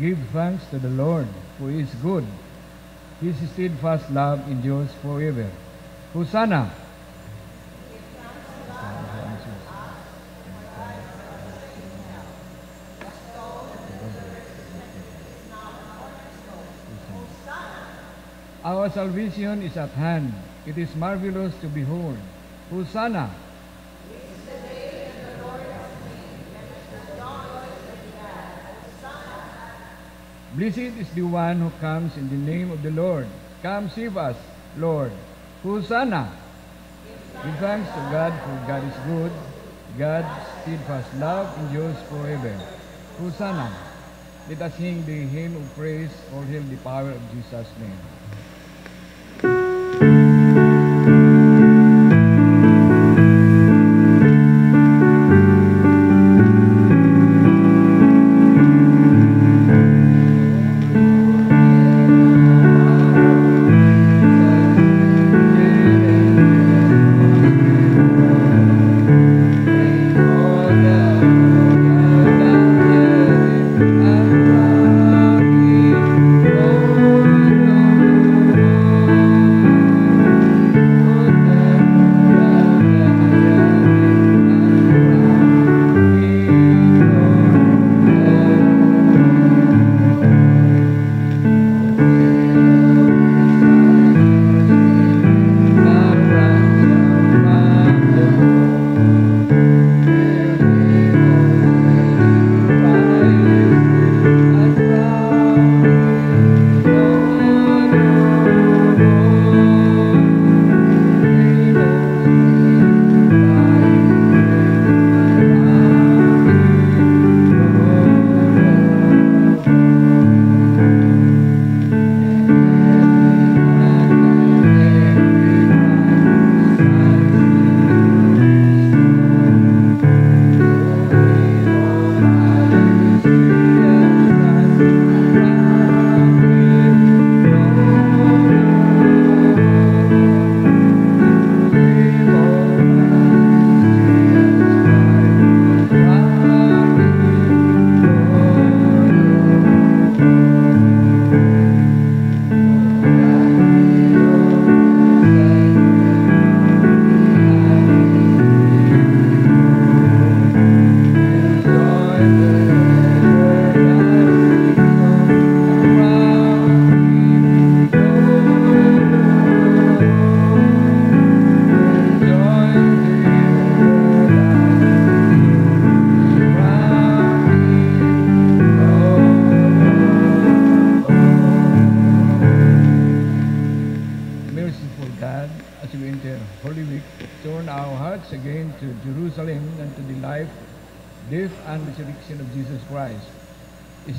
Give thanks to the Lord, for He is good. His steadfast love endures forever. Hosanna! Our salvation is at hand. It is marvelous to behold. Hosanna! Blessed is the one who comes in the name of the Lord. Come save us, Lord. Hosanna! Give thanks to God, for God is good. God's steadfast love endures forever. Hosanna! Let us sing the hymn of praise. All hail the power of Jesus' name.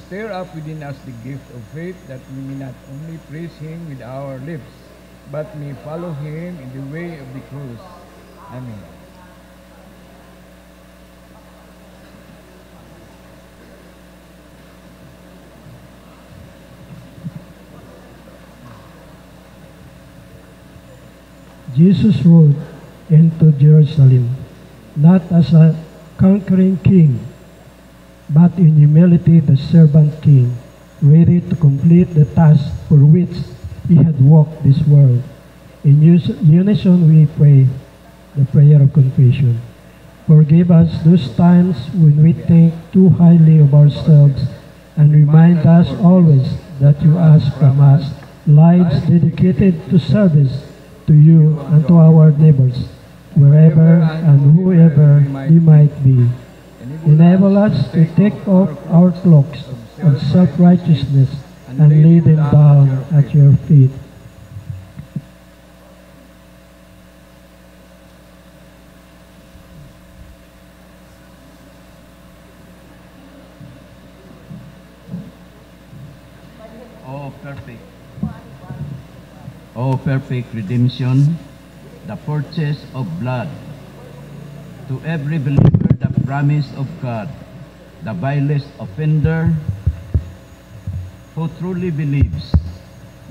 Stir up within us the gift of faith, that we may not only praise Him with our lips, but may follow Him in the way of the cross. Amen. Jesus rode into Jerusalem, not as a conquering king, but in humility the servant king, ready to complete the task for which he had walked this world. In unison we pray the prayer of confession. Forgive us those times when we think too highly of ourselves, and remind us always that you ask from us lives dedicated to service to you and to our neighbors, wherever and whoever we might be. Enable us to take off our cloaks of self-righteousness and lay them down at your feet. O perfect redemption, the purchase of blood, to every believer the promise of God, the vilest offender who truly believes,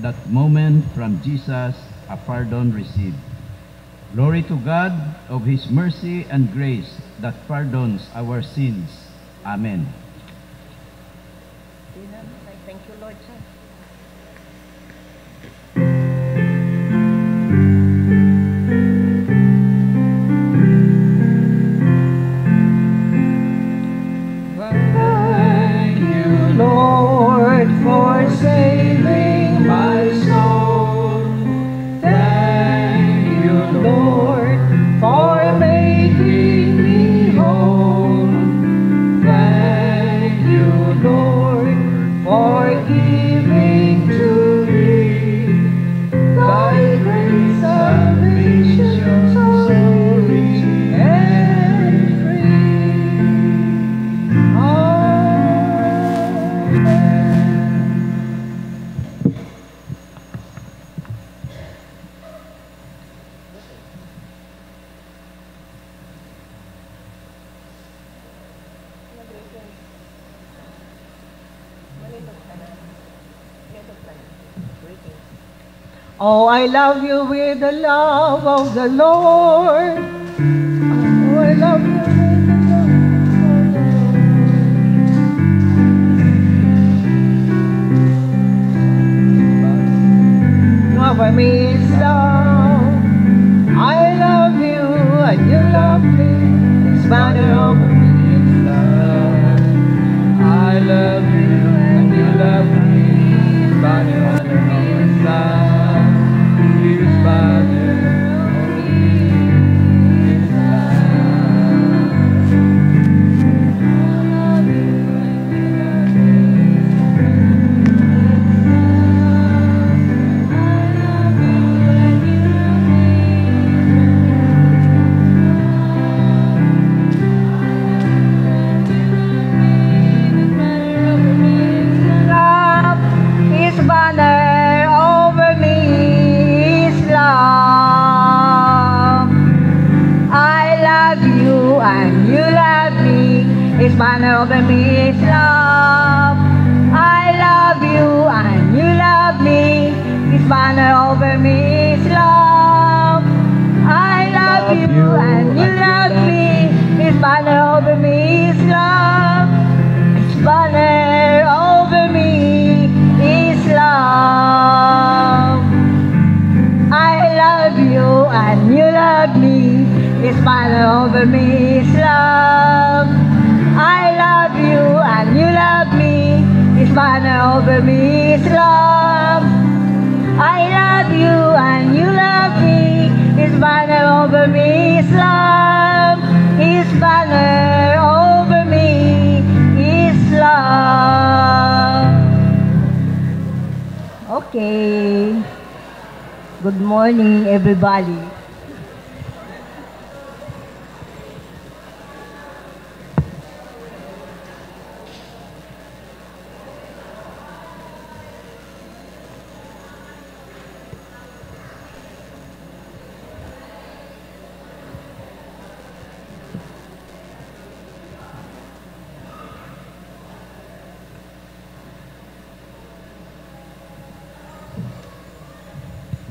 that moment from Jesus a pardon received. Glory to God of His mercy and grace that pardons our sins. Amen. Thank you, Lord, for saving my soul. thank you, Lord, for making me whole. Thank you, Lord, for giving to me thy great salvation, so rich and free. Amen. Oh, I love you with the love of the Lord. Oh, I love you with the love of the Lord. Over me is love. I love you and you love me. It's banner over me is love. I love you and you love me. Banner over me is love. His banner over me is Love, His banner over me is love. I love you and you love me. His banner over me is love. I love you and you love me. His banner over me is love. I love you and you love me. His banner over me is love. His banner over me is love. I love you and you love me. His banner over me is love. I love you and you love me. His banner over me is love. I love you and you love me. His banner over me is love. His banner over me is love. Okay. Good morning, everybody.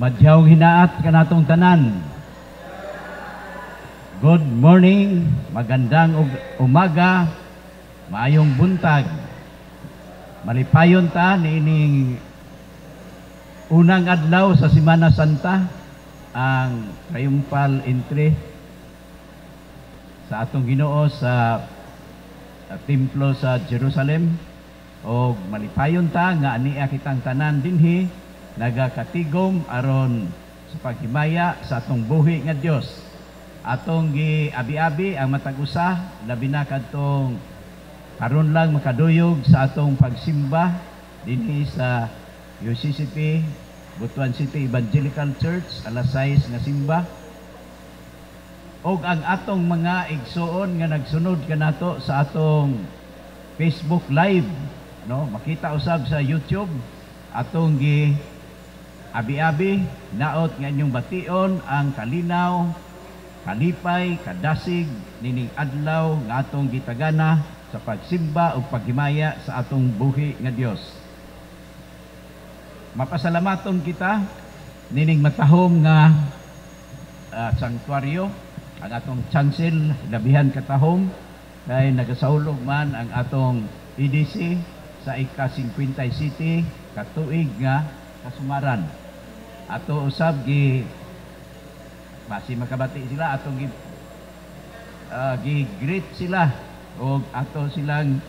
Madyaw hinaat kanatong tanan. Good morning, magandang umaga, maayong buntag. Malipayon ta niining unang adlaw sa Semana Santa, ang triumphal entry sa atong Ginoo sa templo sa Jerusalem. O malipayon ta nga ania kitang tanan dinhi nagakatigom aron sa paghimaya sa atong buhi nga Dios. Atong gi-abi-abi ang matag usa, labi na kadtong karon lang makaduyog sa atong pagsimba dinhi sa UCCP Butuan City Evangelical Church, alas 6 nga simba. Og ang atong mga igsuon nga nagsunod kanato sa atong Facebook Live, no, makita usab sa YouTube atong gi abi-abi, naot nga inyong bation ang kalinaw, kalipay, kadasig, nining adlaw nga atong gitagana sa pagsimba o paghimaya sa atong buhi nga Dios. Mapasalamaton kita nining matahom nga sanktuaryo, ang atong chancel, labihan katahom, kay nagasaulog man ang atong EDC sa ika-57 katuig nga kasumaran. Ato usab basi makabati sila atong gi-greet sila o ato silang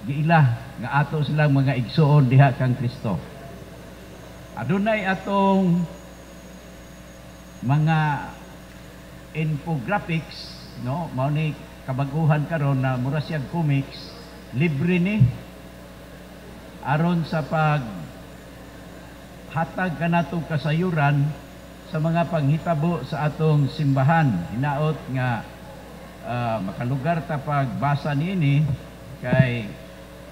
giila nga ato silang mga igsuon diha kang Kristo. Adunay atong mga infographics, no, mao ni kabaguhan karon na mura siyang comics, libre ni aron sa pag hatag kanatong kasayuran sa mga panghitabo sa atong simbahan. Hinaot nga makalugar ta pagbasa niini kay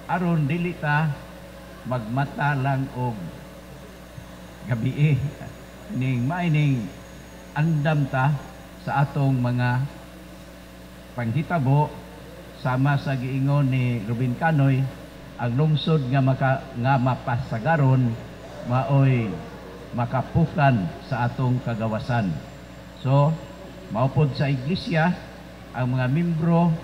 aron dili ta magmata lang og gabi ning maining andam ta sa atong mga panghitabo sama sa giingon ni Ruben Canoy, ang lungsod nga mapasagaron maoy makapukan sa atong kagawasan. So, maupod sa iglesia, ang mga membro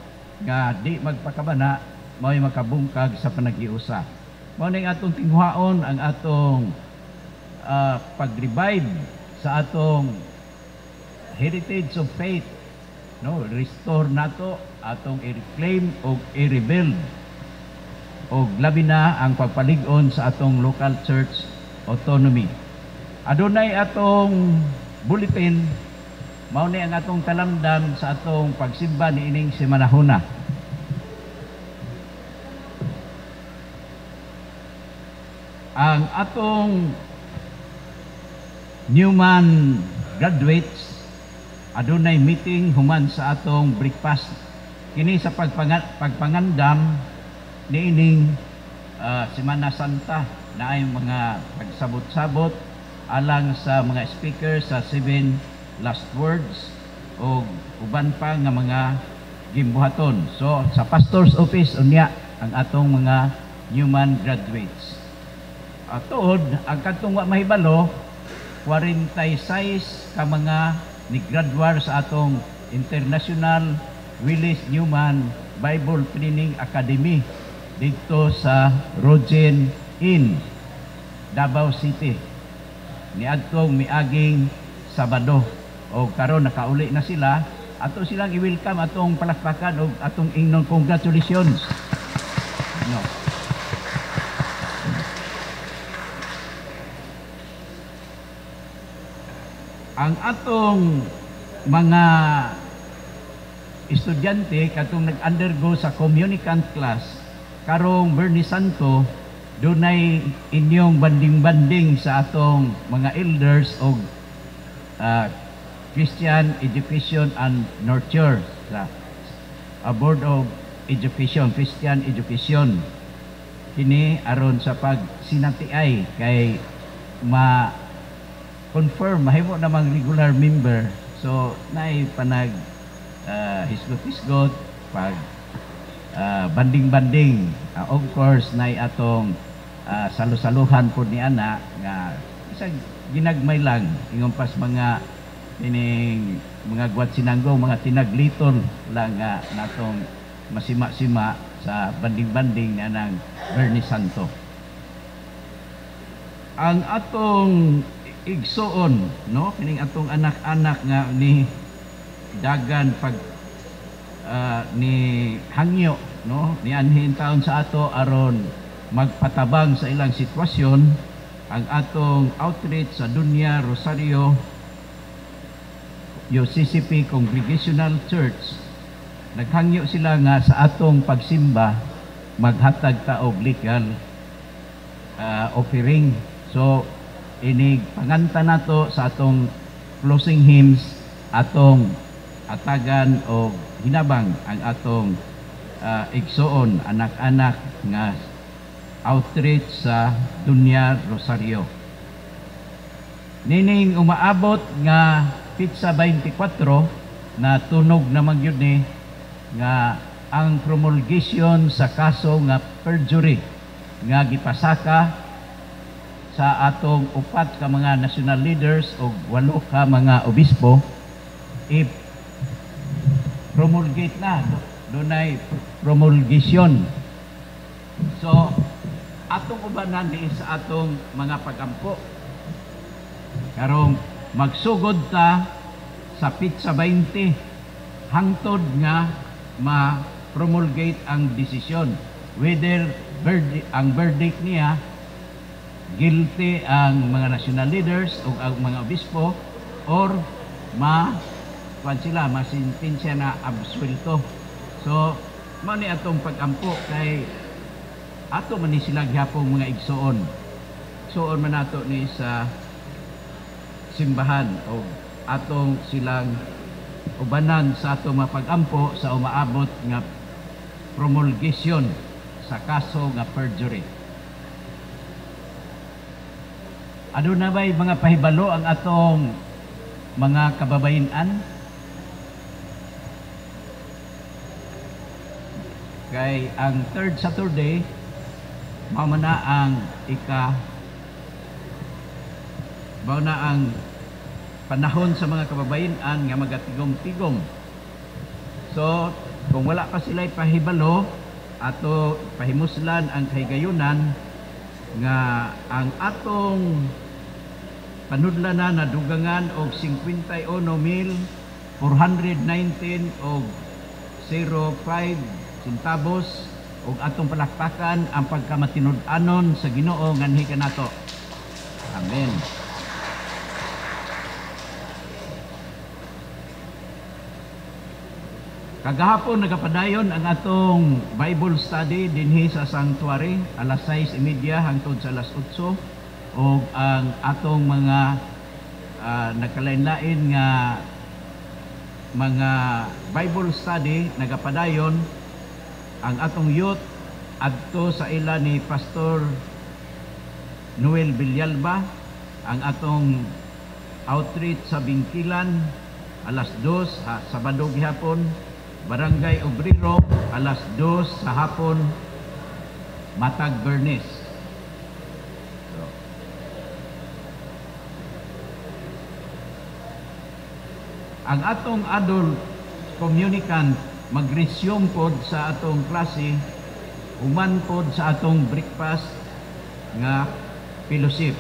nga di magpakabana, mao'y makabungkag sa panagiusa. Mao ning atong tinghuaon ang atong pag-revive sa atong heritage of faith, no, restore nato atong i-reclaim o i-rebuild o labi na ang pagpalig-on sa atong local church autonomy. Adunay atong bulletin, mao ni ang atong talamdan sa atong pagsimba niining semanahuna. Ang atong Newman graduates adunay meeting human sa atong breakfast kini sa pagpangandam niining Semana Santa na ay mga pagsabot-sabot alang sa mga speaker sa 7 last words o uban pa nga mga gimbuhaton. So sa pastor's office unya ang atong mga Newman graduates. Tuod ang kadtong wa mahibalo 46 ka mga ni-graduate sa atong International Willis Newman Bible Training Academy dito sa Rogen Inn, Davao City. Niadtong miaging Sabado o karon nakauli na sila, ato silang i-welcome atong palakpakan o atong ingnon congratulations. No. Ang atong mga estudyante katong nag-undergo sa communicant class karong Bernie Santo, dunay inyong banding-banding sa atong mga elders o Christian Education and Nurture sa Board of Education, Christian Education. Kini aron sa pagsinatiay kay confirm mahimo namang regular member, so naay panag hisgot-hisgot pag banding-banding. Of course naay atong salusaluhan po ni ana nga isang ginagmay lang ingon pas mga ining mga guwat sinanggo, mga tinaglitol lang nga natong masima-sima sa banding-banding na ng Bernie Santo. Ang atong igsoon, no, kining atong anak-anak nga ni dagan pag ni hangyo, no, ni anhin taon sa ato aron magpatabang sa ilang sitwasyon. Ang atong outreach sa Dunya Rosario UCCP Congregational Church, naghangyo sila nga sa atong pagsimba maghatag ta og legal offering. So inig panganta nato sa atong closing hymns, atong atagan o hinabang ang atong igsoon anak-anak nga outreach sa Dunya Rosario. Nining umaabot nga Pitsa 24 na tunog naman yun nga ang promulgation sa kaso nga perjury nga gipasaka sa atong 4 ka mga national leaders o 8 ka mga obispo promulgate na, dunay promulgation So, atong ubanan ni sa atong mga pagampo. Karong magsugod ta sa Pitsa 20 hangtod nga ma-promulgate ang desisyon whether ang verdict niya guilty ang mga national leaders o ang mga obispo or sila masintensya na absuelto. So mao ni atong pagampo kay ato man ni sila gyapong mga igsoon. Igsoon man nato ni sa simbahan o atong silang ubanan sa atong mapagampo sa umaabot nga promulgation sa kaso nga perjury. Aduna ba'y mga pahibalo ang atong mga kababayan-an? Kay ang third Saturday mao na ang panahon sa mga kababayan-an nga magatigom-tigom. So, kung wala pa sila pahibalo ato pahimuslan ang kahigayunan nga ang atong panudlanan na dugangan og 51,419 og 05 centavos ug atong palakpakan ang pagkamatinud-anon sa Ginoo nganhi kanato. Amen. Kagahapon nagapadayon ang atong Bible study dinhi sa sanctuary alas 6:30 hangtod sa alas 8 ug ang atong mga nagkalain-lain nga mga Bible study nagapadayon ang atong youth adto sa ila ni Pastor Noel Villalba, ang atong outreach sa Bingkilan alas 2 Sabado gihapon, Barangay Obrero alas 2 sa hapon, Matag Bernes. Ang atong adult communicant mag-resume pod sa atong klase human pod sa atong breakfast nga fellowship.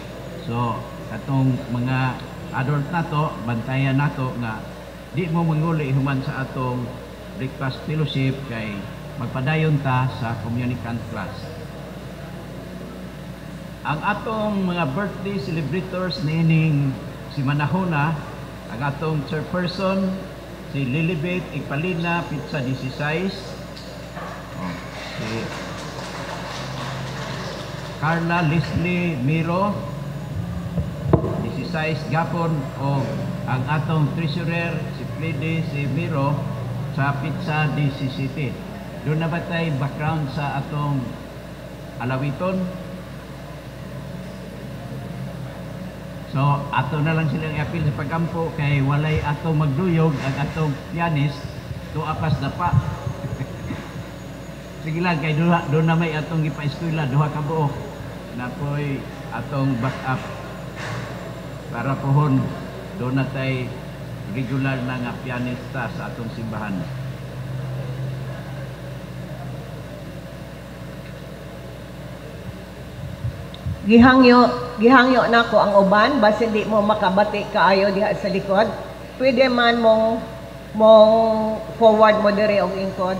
So atong mga adult nato bantayan nato nga di mo manguli human sa atong breakfast fellowship kay magpadayon ta sa communicant class. Ang atong mga birthday celebrators niining si Manahona, ang atong chairperson si Lilibet Ipalina Pitsa 16, si Carla Leslie Miro 16 gapon o ang atong treasurer si Plede si Miro sa Pitsa 17. Doon na ba tayo background sa atong alawiton? So, ato na lang silang i-appeal sa pagampo kay walay atong magduyog ang atong pianist to apas dapa. Sige lang, kay doon na may atong ipa-eskwela, duha ka buok na po'y atong back-up para pohon doon na tayo regular na nga pianista sa atong simbahan. Gihangyo nako ang uban basta di mo makabati kaayo diha sa likod. Pwede man mong forward mo dire og ingkod.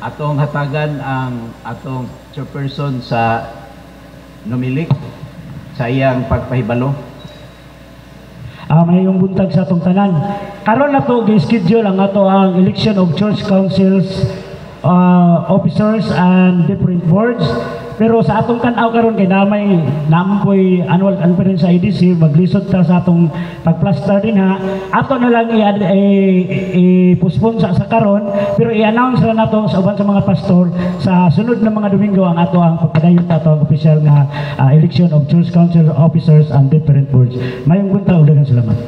Atong hatagan ang atong chairperson sa Numilik sa iyang pagpahibalo. Mayong buntag sa atong tanan. Karon na to gi-schedule ang ato ang election of church councils, officers and different boards. Pero sa atong tanaw karon kay nampoy annual conference sa IDC, maglisod ta sa atong pagplaster din ha. Ato na lang i-postpone sa karon, pero i-announce na nato sa uban sa mga pastor sa sunod na mga Domingo ang ato ang pagpadayon ta ang official nga election of church council officers and different boards. Mayong bunta ug daghang salamat.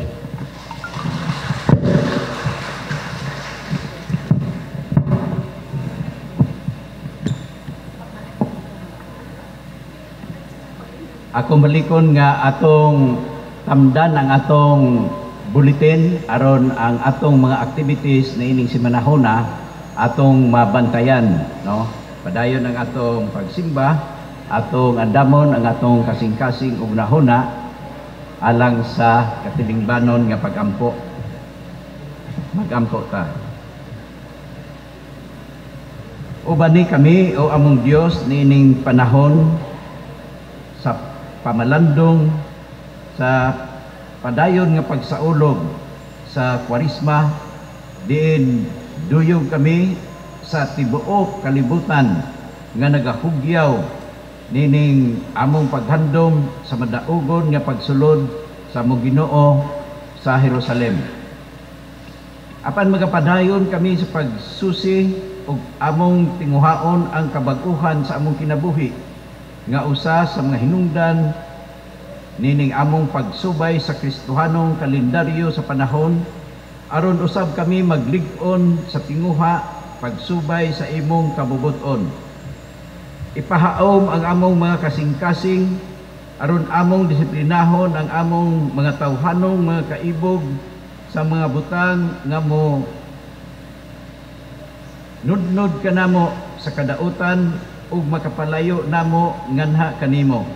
Ako malikon nga atong tamdan ang atong bulletin aron ang atong mga activities na ining simanahona atong mabantayan, no? Padayon ang atong pagsimba, atong andamon ang atong kasing-kasing ug nahuna alang sa katilingbanon nga pagampo. Magampo ta. Uban ni kami o among Dios niining panahon sa pamalandong sa padayon nga pagsaulog sa Kwarisma, diin duyog kami sa tibuok kalibutan nga nagahugyaw nining among paghandom sa madaugon nga pagsulod sa among Ginoo sa Jerusalem. Apan magapadayon kami sa pagsusi ug among tinguhaon ang kabag-uhan sa among kinabuhi nga usa sa mga hinungdan nining among pagsubay sa Kristohanong kalendaryo sa panahon aron usab kami maglig-on sa tinguha pagsubay sa imong kabubuton. Ipahaom ang among mga kasing-kasing aron among disiplinahon ang among mga tawhanong mga kaibog sa mga butang nga mo nudnod kanamo sa kadautan ug makapalayo namo nganha kanimo.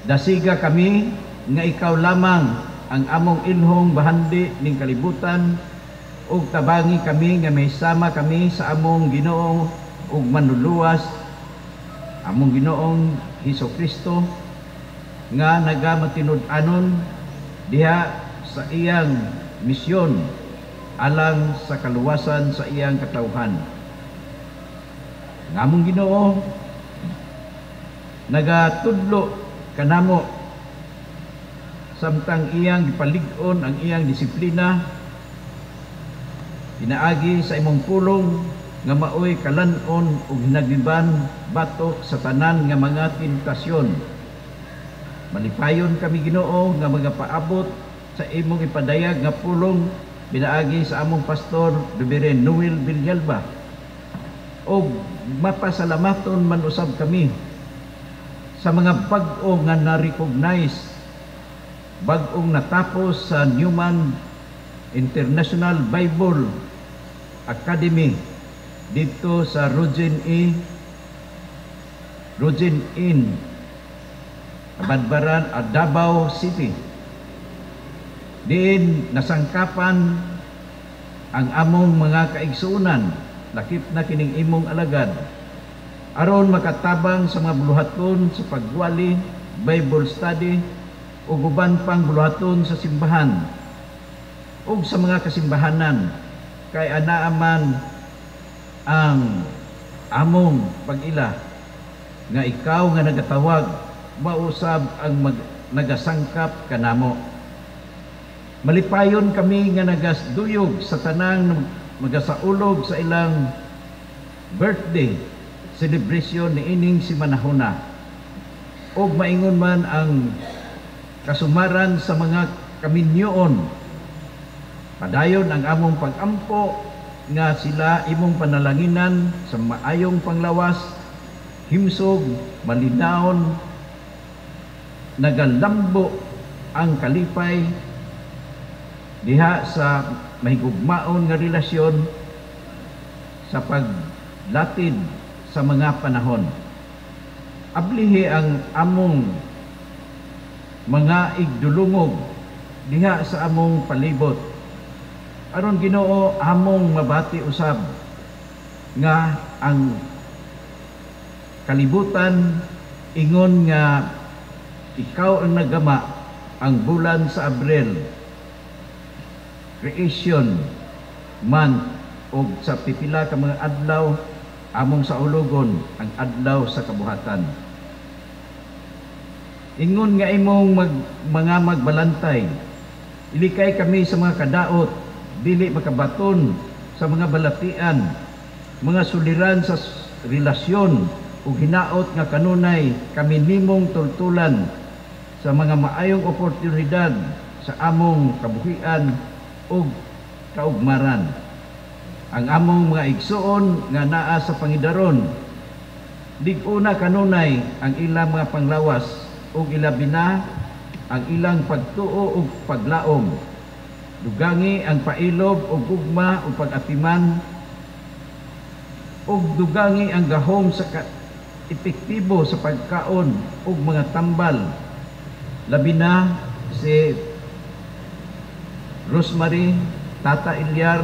Dasiga kami nga ikaw lamang ang among ilhong bahandi ning kalibutan ug tabangi kami nga may sama kami sa among Ginoo ug manluluwas among Ginoong Hesukristo nga nagamatinud-anon diha sa iyang misyon alang sa kaluwasan sa iyang katawhan. Ngamong Ginoo nagatudlo kanamo samtang iyang gipalig-on ang iyang disiplina pinaagi sa imong pulong nga maoy kalanon ug hinagiban batok sa tanan nga mga tentasyon. Malipayon kami Ginoo nga magapaabot sa imong ipadayag nga pulong pinaagi sa among pastor Reverend Noel Villalba o mapasalamaton man usab kami sa mga bag-o nga na-recognize bag-ong natapos sa Newman International Bible Academy dito sa Rogen Inn Abadbaran, Davao City. Diin nasangkapan ang among mga kaigsuunan lakip na kining imong alagad aron makatabang sa mga buluhaton sa pagwali, Bible study ug uban pang buluhaton sa simbahan ug sa mga kasimbahanan kay anaa man ang among pag-ila nga ikaw nga nagatawag mausab ang nagasangkap kanamo. Malipayon kami nga nagasduyog sa tanang magasaulog sa ilang birthday celebration ni ining simanahona ug maingon man ang kasumaran sa mga kaminyoon. Padayon ang among pag-ampo nga sila imong panalanginan sa maayong panglawas, himsog, malinawon, nagalambo ang kalipay diha sa mahigugmaon nga relasyon sa paglatid sa mga panahon. Ablihi ang among mga igdulungog diha sa among palibot. Aron Ginoo among mabati usab nga ang kalibutan ingon nga ikaw ang nagama ang bulan sa Abril, creation month, o sa pipila ka mga adlaw among sa ulogon ang adlaw sa kabuhatan. Ingon nga imong mga magbalantay, ilikay kami sa mga kadaot, dili makabaton sa mga balatian, mga suliran sa relasyon ug hinaot nga kanunay kami nimong tultulan sa mga maayong oportunidad sa among kabuhian ug kaugmaran. Ang among mga igsuon nga naa sa pangidaron, dig-una kanunay ang ilang mga panglawas ug ilabi na ang ilang pagtuo ug paglaom. Dugangi ang pailob ug gugma ug pag-atiman ug dugangi ang gahom sa epektibo sa pagkaon ug mga tambal. Labi na si Rosemary Tata Ilyar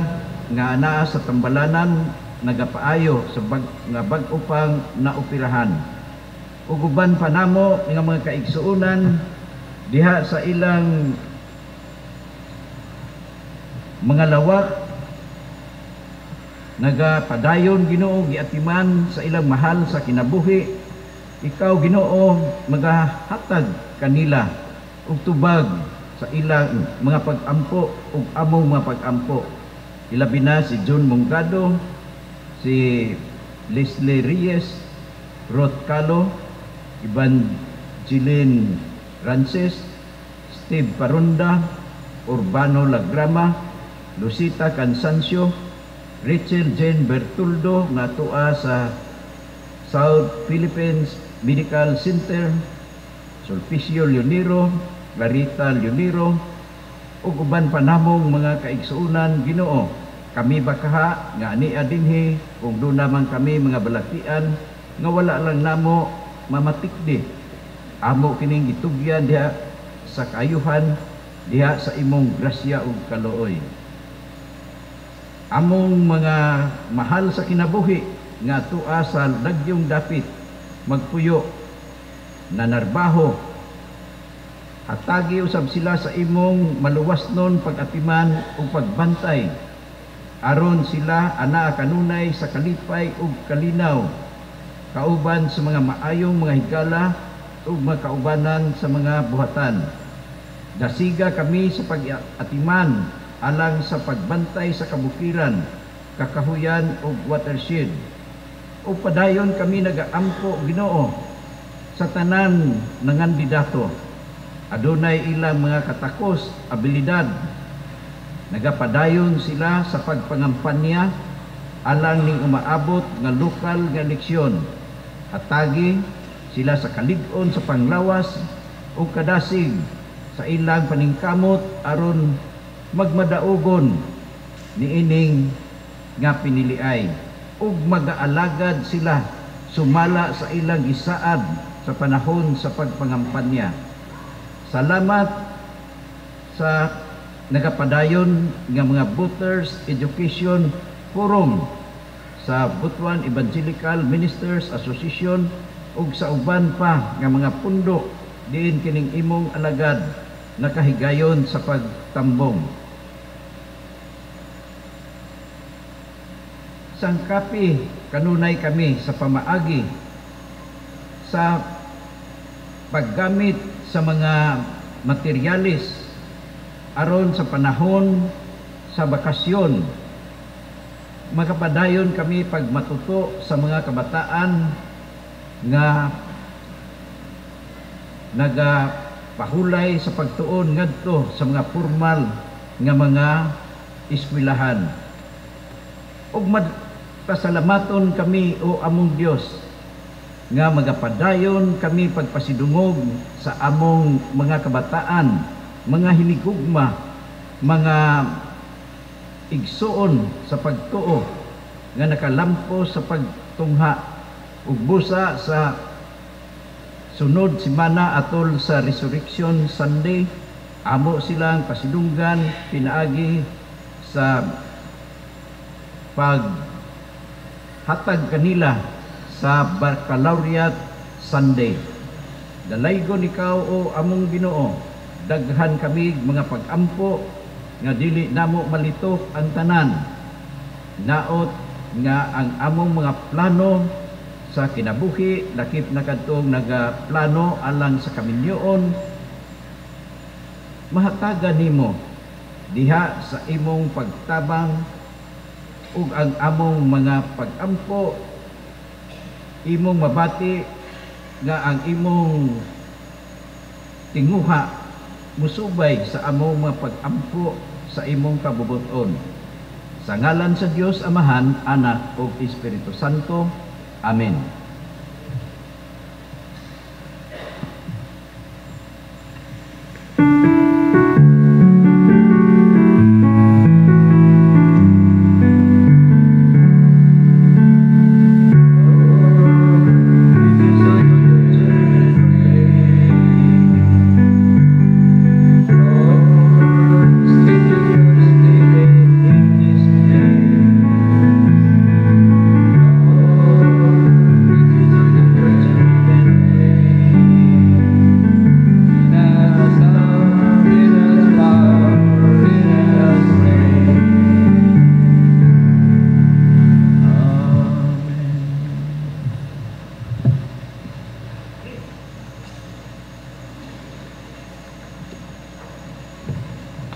nga naa sa tambalanan nagapaayo sa bag-o pang naoperahan. Ug uban pa namo nga mga kaigsuonan diha sa ilang mga lawak nagapadayon Ginoo giatiman sa ilang mahal sa kinabuhi. Ikaw Ginoo magahatag kanila ug tubag sa ilang mga pag-ampo ug among mga pag-ampo. Ilabi na si John Mongado, si Leslie Reyes, Ruth Calo, Evangeline Francis, Steve Parunda, Urbano Lagrama, Lucita Cansancio, Rachel Jane Bertoldo nga tua sa South Philippines Medical Center, Sulpicio Leonero, Clarita Leonero, ug uban pa namong mga kaigsuonan Ginoo. Kami bakaha nga ania dinhi kung doon naman kami mga balatian nga wala lang namo mamatikdi. Amo kining gitugyan diha sa kaayuhan diha sa imong grasya ug kalooy. Among mga mahal sa kinabuhi nga tua sa dagyong dapit magpuyo nanarbaho, hatagi usab sila sa imong maluwasnon pag-atiman ug pagbantay aron sila ana kanunay sa kalipay ug kalinaw kauban sa mga maayong mga higala ug mga kaubanan sa mga buhatan. Dasiga kami sa pag-atiman alang sa pagbantay sa kabukiran, kakahuyan ug watershed. O padayon kami nagaampo Ginoo sa tanan ng kandidato. Adunay ilang mga katakos, abilidad. Nagapadayon sila sa pagpangampanya alang ning umaabot nga lokal nga eleksyon. Hatagi sila sa kalig-on sa panglawas o kadasig sa ilang paningkamot aron magmadaugon niining nga piniliay ug mag-aalagad sila sumala sa ilang gisaad sa panahon sa pagpangampanya. Salamat sa nagapadayon nga mga Voters Education Forum sa Butuan Evangelical Ministers Association ug sa uban pa nga mga pundo diin kining imong alagad nakahigayon sa pagtambong. Sangkapi kanunay kami sa pamaagi sa paggamit sa mga materialis aron sa panahon sa bakasyon. Magapadayon kami pagmatuto sa mga kabataan nga nagapahulay sa pagtuon ngadto sa mga formal nga mga eskwelahan. Ug pasalamaton kami o among Dios nga magapadayon kami pagpasidungog sa among mga kabataan, mga hinigugma, mga igsuon sa pagtuo nga nakalampo sa pagtungha ug busa sa sunod semana atol sa Resurrection Sunday. Amo silang pasidunggan pinaagi sa paghatag kanila sa Baccalaureate Sunday. Dalaygon ikaw o among Ginoo, daghan kami mga pag-ampo nga dili namo malitok ang tanan. Naot nga ang among mga plano sa kinabuhi lakip na kadtong nagaplano alang sa kaminyoon mahatagan nimo diha sa imong pagtabang ug ang among mga pag-ampo imong mabati nga ang imong tinguha musubay sa among mga pag-ampo sa imong kabubuton. Sa ngalan sa Dios Amahan, Anak ug Espiritu Santo. Amen.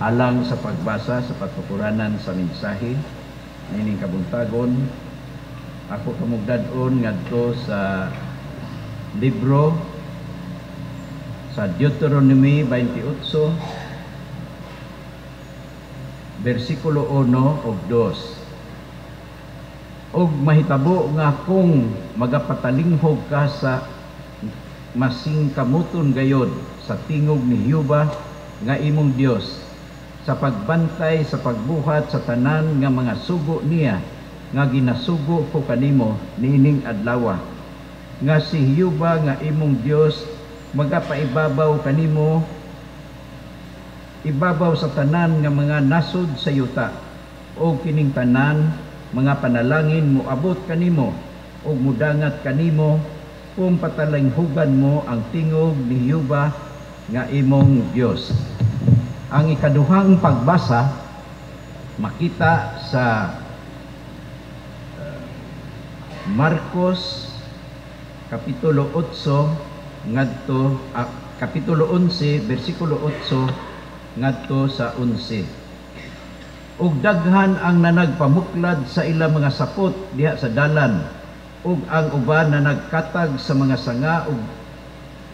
Alang sa pagbasa sa patupuranan sa mensahe nining kabuntagon, ako kamugdadon ngadto sa libro sa Deuteronomy 28 bersikulo 1 ug 2. Og mahitabo nga kung magapatalinghog ka sa masingkamuton gayod sa tingog ni Jehova nga imong Dios sa pagbantay sa pagbuhat sa tanan nga mga sugo niya nga ginasugo ko kanimo niining adlaw nga si Jehova nga imong Dios magapaibabaw kanimo ibabaw sa tanan nga mga nasod sa yuta o kining tanan mga panalangin mo abot kanimo o mudangat kanimo kung patalinghugan mo ang tingog ni Jehova nga imong Dios. Ang ikaduhang pagbasa makita sa Marcos kapitulo 8 ngadto kapitulo 11 bersikulo 8 ngadto sa 11. Ug daghan ang nanagpamuklad sa ilang mga sapot diha sa dalan ug ang uban na nagkatag sa mga sanga ug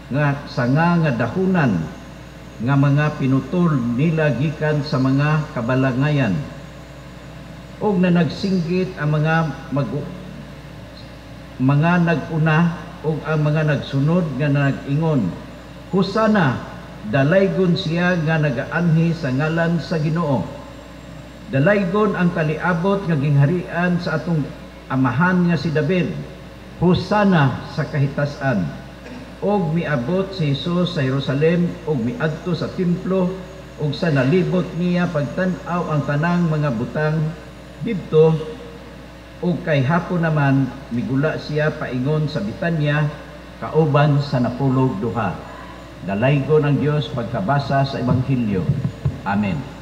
nga sanga nga dahunan nga mga pinutol nila gikan sa mga kabalangayan ug na nagsinggit ang mga naguna ug ang mga nagsunod nga nagingon, Hosana, dalaygon siya nga nagaanhi sa ngalan sa Ginoo. Dalaygon ang kaliabot nga gingharian sa atong amahan nga si David. Hosana sa kahitasan. Og miabot si Jesus sa Jerusalem og miadto sa templo og sa nalibot niya pagtan-aw ang tanang mga butang didto og kay hapon naman migula siya paingon sa Betania kauban sa napulog duha. Dalaygon ang Dios pagkabasa sa ebanghelyo. Amen.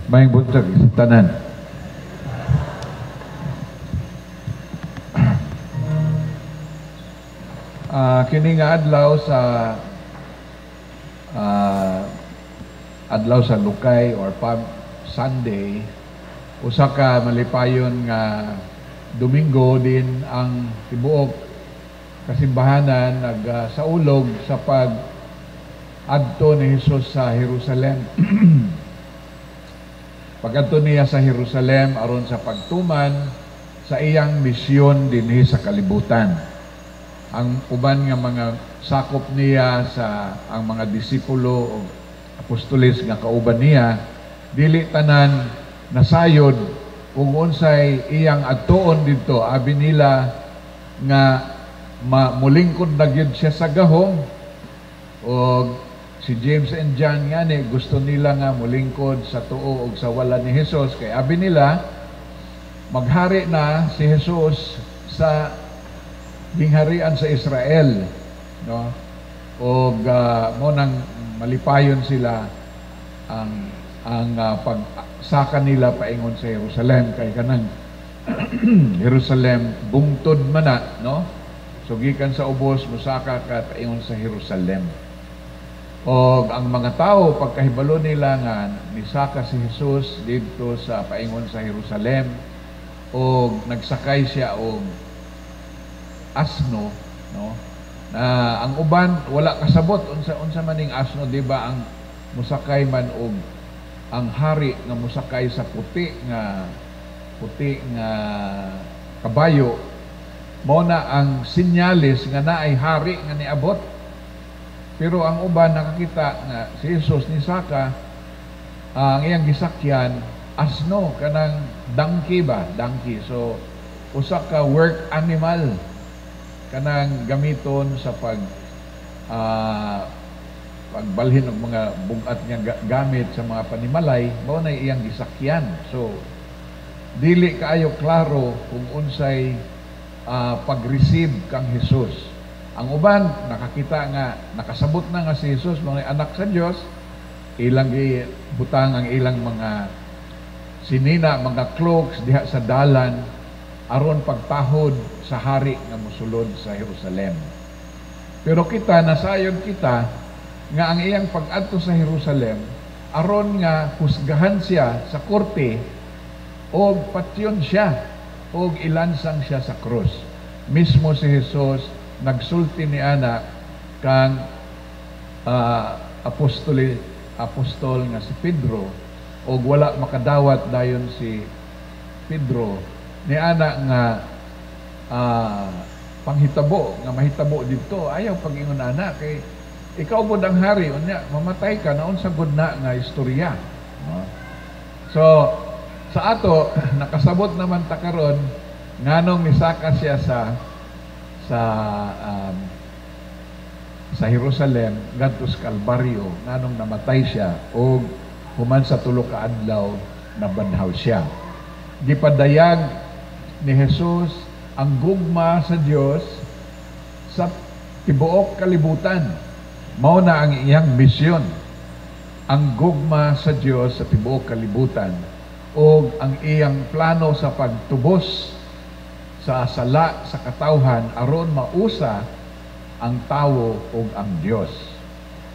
May buntag sa tanan. Kini nga adlaw sa Lukay or Palm Sunday, usa ka malipayon nga Domingo din ang tibuok kasimbahanan nagsaulog sa pag-adto ni Hesus sa Jerusalem. Pag-adto niya sa Jerusalem aron sa pagtuman sa iyang misyon dinhi sa kalibutan. Ang uban nga mga sakop niya sa ang mga disipulo o apostoles nga kauban niya, dili tanan nasayod kung unsay iyang adtuon dito. Abi nila nga mulingkod na gyud siya sa gahom, o si James and John nga ni gusto nila nga mulingkod sa tuo ug sa wala ni Hesus, kay abi nila maghari na si Hesus sa gingharian sa Israel, no? O mo nang malipayon sila ang pagsaka nila paingon sa Jerusalem, kay kanang Jerusalem bungtod man na, no? So gikan sa ubos musaka ka paingon sa Jerusalem. O ang mga tao pagkahibalo nila nga nisaka si Jesus dito sa paingon sa Jerusalem, o nagsakay siya og asno, no? Na ang uban wala kasabot unsa maning asno, di ba? Ang musakay man og ang hari nga musakay sa puti nga kabayo, mao na ang sinyalis nga naay hari nga niabot. Pero ang uban nakakita nga si Jesus ni saka ang iyang gisakyan asno, kanang donkey ba? Donkey. So usa ka work animal kanang gamiton sa pagbalhin ng mga bugat nga gamit sa mga panimalay, mao na iyang gisakyan. So dili kaayo klaro kung unsay pag-receive kang Jesus. Ang uban nakakita nga nakasabot na nga si Jesus mga anak sa Dios, ilang butang ang ilang mga sinina, mga cloaks diha sa dalan aron pagpahod sa hari nga mosulod sa Jerusalem. Pero kita nasayon kita nga ang iyang pag-adto sa Jerusalem aron nga husgahan siya sa korte o patyon siya o ilansang siya sa krus. Mismo si Jesus nagsulti ni ana kang apostol nga si Pedro, o wala makadawat dayon si Pedro ni ana nga panghitabo nga mahitabo dito, ayaw pag-ingon ana kay ikaw gud ang hari unya mamatay ka naon sa gud na nga istorya, no? So sa ato nakasabot naman ta karon nganong misaka siya sa Jerusalem ngadto sa Kalbaryo, nganong namatay siya o human sa tulo ka adlaw nabadhaw siya. Gipadayag ni Jesus ang gugma sa Dios sa tibuok kalibutan. Mao na ang iyang misyon, ang gugma sa Dios sa tibuok kalibutan, o ang iyang plano sa pagtubos sa sala sa katawhan aron mausa ang tawo ug ang Dios.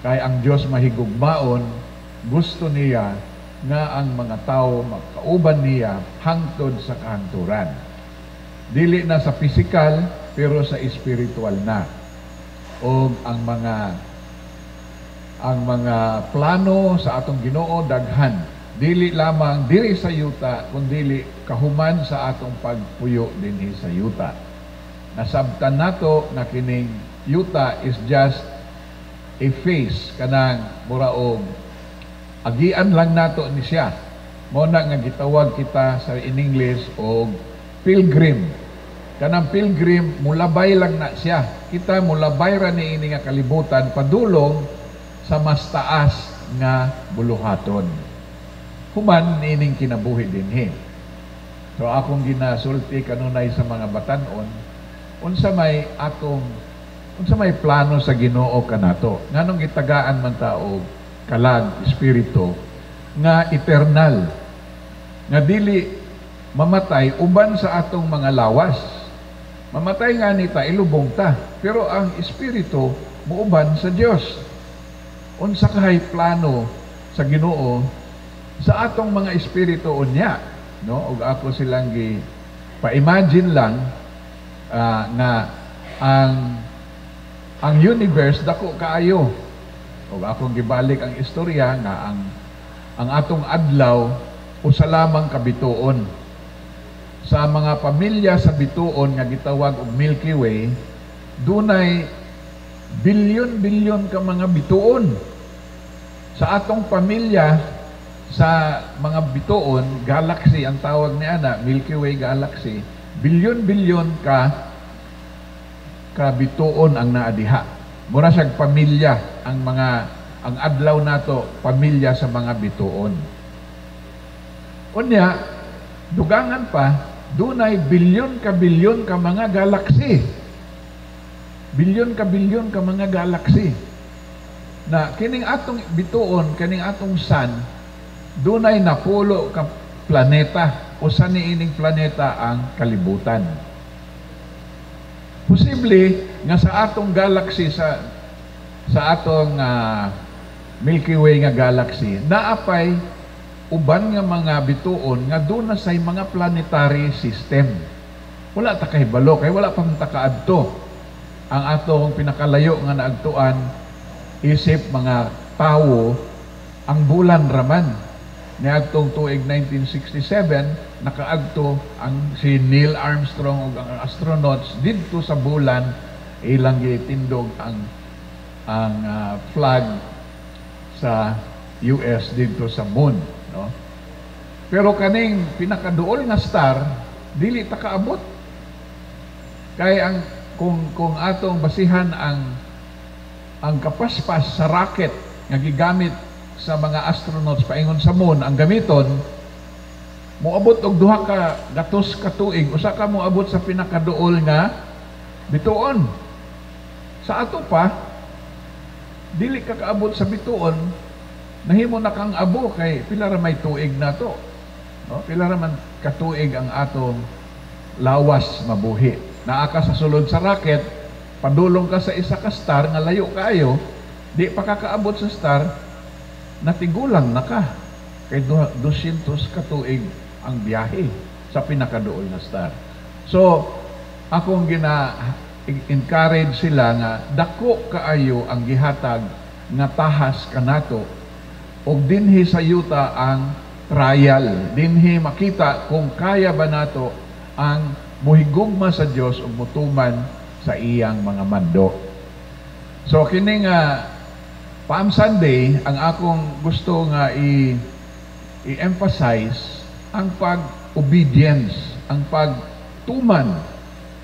Kay ang Dios mahigugmaon, gusto niya nga ang mga tao magkauban niya hangtod sa kahanturan. Dili na sa pisikal pero sa espiritual na. O ang mga plano sa atong Ginoo daghan, dili lamang diri sa yuta kundi kahuman sa atong pagpuyo dinhi sa yuta. Nasabtan nato na kining yuta is just a phase, kanang muraog agian lang nato ni siya. Mo na nga gitawag kita sa in English og pilgrim. Kanang pilgrim mulabay lang na siya. Kita mulabay ra ni ini nga kalibutan padulong sa mas taas nga buluhaton. Human niining kinabuhi dinhi. So akong ginasulti kanunay sa mga batan-on, unsa may plano sa Ginoo kanato. Nganong gitagaan man ta og kalag espiritu nga eternal. nga dili mamatay uban sa atong mga lawas. Mamatay nga nita, ilubong ta. Pero ang espiritu muuban sa Dios. Unsa kahay plano sa Ginoo sa atong mga espiritu unya, no? Ug ako silang gi pa-imagine lang nga ang universe dako kaayo. Ug akong gibalik ang istorya nga ang atong adlaw usa lamang ka bituon. Sa mga pamilya sa bituon nga gitawag og Milky Way, dunay bilyon-bilyon ka mga bituon. Sa atong pamilya sa mga bituon, galaxy ang tawag ni ana, Milky Way galaxy, bilyon-bilyon ka bituon ang naa diha. Mura siyang pamilya ang adlaw nato, pamilya sa mga bituon. Unya, dugangan pa, dunay bilyon ka mga galaxy. Bilyon ka mga galaxy. Na kining atong bituon, kining atong sun, dunay napulo ka planeta. Usa niining planeta ang kalibutan. Posible nga sa atong galaxy, sa atong Milky Way nga galaxy, naapay uban nga mga bituon nga doon na say mga planetary system. Wala ta kahibalo, kay wala pang takaadto. Ang atong pinakalayo nga naagtuan, isip mga tawo, ang bulan raman. Niagtong tuig 1967, nakaagto si Neil Armstrong ug ang astronauts didto sa bulan, ilang gitindog ang flag sa US dito sa moon, no? Pero kaning pinakaduol nga star dili ta kaabot. Kay kung atong basihan ang kapaspas sa rocket nga gigamit sa mga astronauts paingon sa moon, ang gamiton moabot og 2 ka gatos ka tuig, usa ka moabot sa pinakaduol nga bituon. Sa ato pa dili ka kaabot sa bituon, nahimo na kang abo kay pila ra may tuig na to, no? Pila ra man katuig ang atong lawas mabuhi. Naa ka sa sulod sa rocket, padulong ka sa isa ka star nga layo kaayo, di pa ka kaabot sa star, natigulang na ka kay 200 katuig ang biyahe sa pinakaduol na star. So akong encourage sila nga dako kaayo ang gihatag nga tahas kanato, og dinhi sa yuta ang trial, dinhi makita kung kaya ba nato ang muhigugma sa Dios ug mutuman sa iyang mga mando. So kining Palm Sunday, ang akong gusto nga i-emphasize ang pag-obedience, ang pagtuman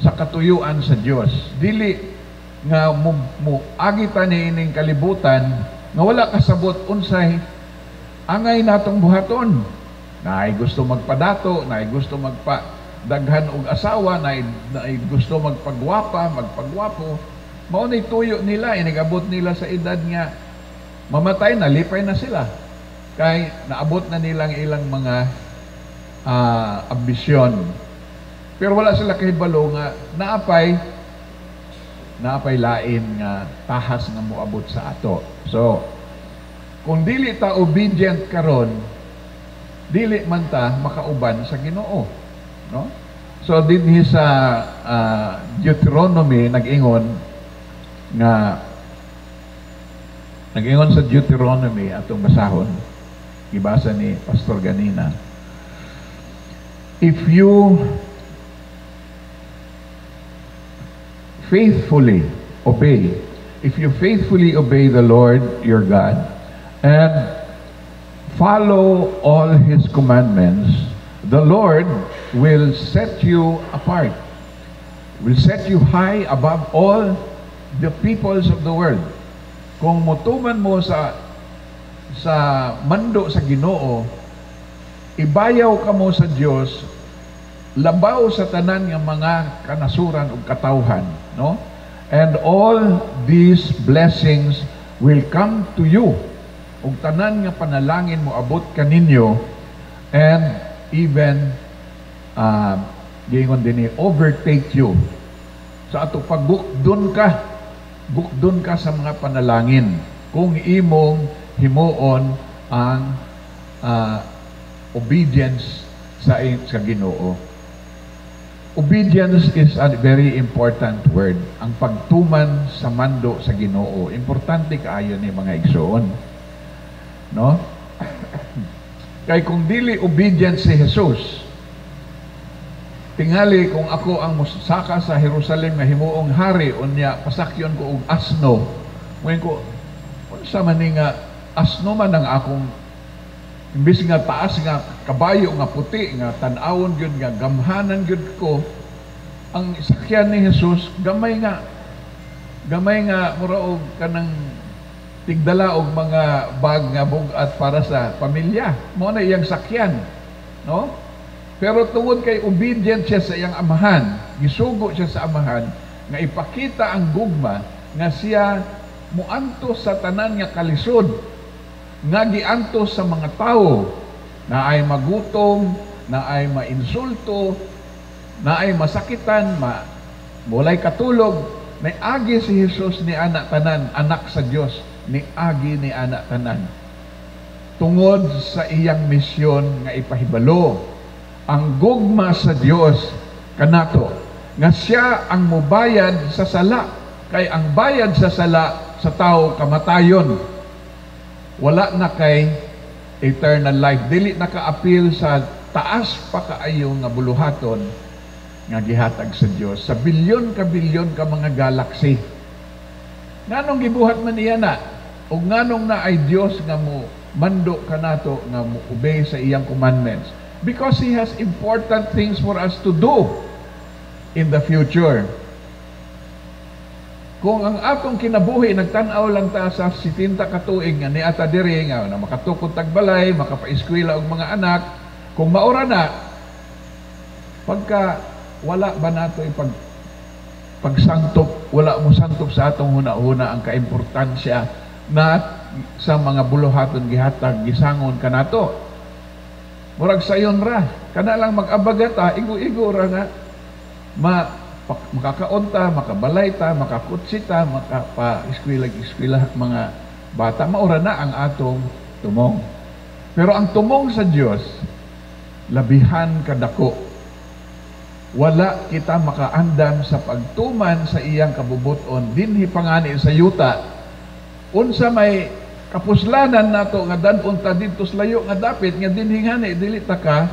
sa katuyuan sa Dios. Dili nga agita ni ining kalibutan nga wala kasabot unsay angay natong buhaton. Naay gusto magpadato, naay gusto magpadaghan og asawa, naay gusto magpagwapo. Mao nay tuyo nila, inigabot nila sa edad nga mamatay na, lipay na sila. Kay naabot na nilang ilang mga ambisyon. Pero wala sila kahibalo nga naapay lain nga tahas nga moabot sa ato. So, kung dili ta obedient karon, dili man ta makauban sa Ginoo, no? So dinhi sa Deuteronomy nag-ingon sa Deuteronomy atong basahon, gibasa ni Pastor ganina. If you faithfully obey the Lord your God and follow all His commandments, the Lord will set you apart, will set you high above all the peoples of the world. Kung mutuman mo sa mando sa Ginoo, ibayaw ka mo sa Dios, labaw sa tanan nga mga kanasuran ug katawhan, no? And all these blessings will come to you. Ug tanan nga panalangin mo abot kaninyo, and even gingon din overtake you. Sa ato pag bukdon ka sa mga panalangin kung imong himuon ang obedience sa Ginoo. Obedience is a very important word. Ang pagtuman sa mando sa Ginoo. Importante kaayo ni mga igsoon. No? Kay kung dili obedient si Jesus, tingali kung ako ang musaka sa Jerusalem nga himuong hari, unya pasakyon ko og asno. Ngayon ko, unsa man ni nga asno man ang akong imbis nga taas nga kabayo nga puti nga tan-awon gyud nga gamhanan gyud ko, ang sakyan ni Jesus gamay nga mura og kanang tigdala og mga bag nga bugat para sa pamilya. Mao na iyang sakyan, no? Pero tungod kay obedient siya sa iyang amahan, gisugo siya sa amahan nga ipakita ang gugma nga siya muantos sa tanan nga kalisod, nga giantos sa mga tao na ay magutom, na ay mainsulto, na ay masakitan, walay katulog. May agi si Jesus ni anak tanan, anak sa Dios, ni agi ni anak tanan. Tungod sa iyang misyon nga ipahibalo ang gugma sa Dios kanato nga siya ang mobayad sa sala, kay ang bayad sa sala sa tao kamatayon. Wala na kay eternal life. Dili naka-appeal sa taas pa kaayo nga buluhaton nga gihatag sa Dios sa bilyon ka mga galaxy. Nganong gibuhat man niya na? O nganong na ay Dios nga mo mando kanato nga mo obey sa iyang commandments? Because He has important things for us to do in the future. Kung ang atong kinabuhi nagtan-aw lang ta sa 70 ka tuig nga niata diri nga na makatukod tagbalay, makapaeskwela og mga anak, kung maura na pagka wala ba nato pagsantop, wala mo santop sa atong huna-huna ang kaimportansya na sa mga buluhaton gihatag gisangon kanato. Murag sayon ra, kana lang mag-abagata, igo-igo ra nga makakaunta, makabalay ta, makakutsita, makapa-eskwela mga bata, maura na ang atong tumong. Pero ang tumong sa Dios labihan kadako. Wala kita makaandam sa pagtuman sa iyang kabubuton dinhi pangani sa yuta. Unsa may kapuslanan nato nga dan-on ta didto sa layo nga dapit nga dinhi ngani dili ta ka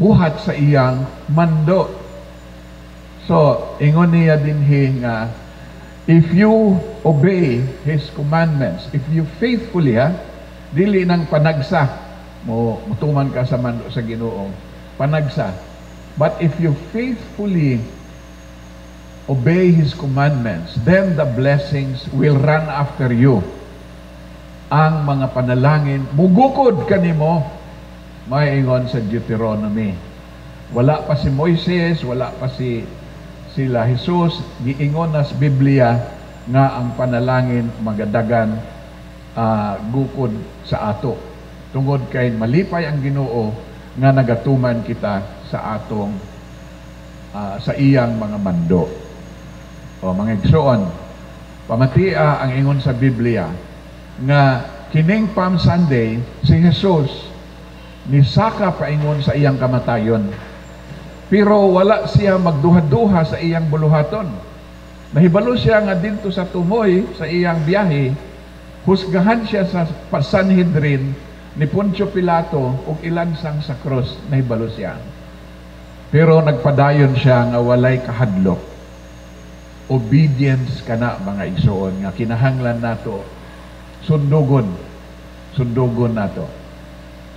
buhat sa iyang mando. So, ingon niya dinhi nga, if you obey His commandments, if you faithfully, dili nang panagsa, mutuman ka sa mando sa Ginoo, panagsa. But if you faithfully obey His commandments, then the blessings will run after you. Ang mga panalangin, mugukod kanimo, may ingon sa Deuteronomy. Wala pa si Moises, wala pa sila Jesus, giingon na sa Biblia nga ang panalangin magadagan gukod sa ato. Tungod kay malipay ang Ginoo nga nagatuman kita sa atong sa iyang mga mando. O mga igsoon, pamatia ang ingon sa Biblia nga kining Palm Sunday si Jesus nisaka paingon sa iyang kamatayon. Pero wala siya magduha-duha sa iyang buluhaton. Nahibalo siya nga dito sa tumoy sa iyang biyahe, husgahan siya sa Sanhedrin ni Poncio Pilato ug ilansang sa cross. Nahibalo siya. Pero nagpadayon siya nga walay kahadlok. Obedience kana mga igsoon nga kinahanglan nato sundugon nato.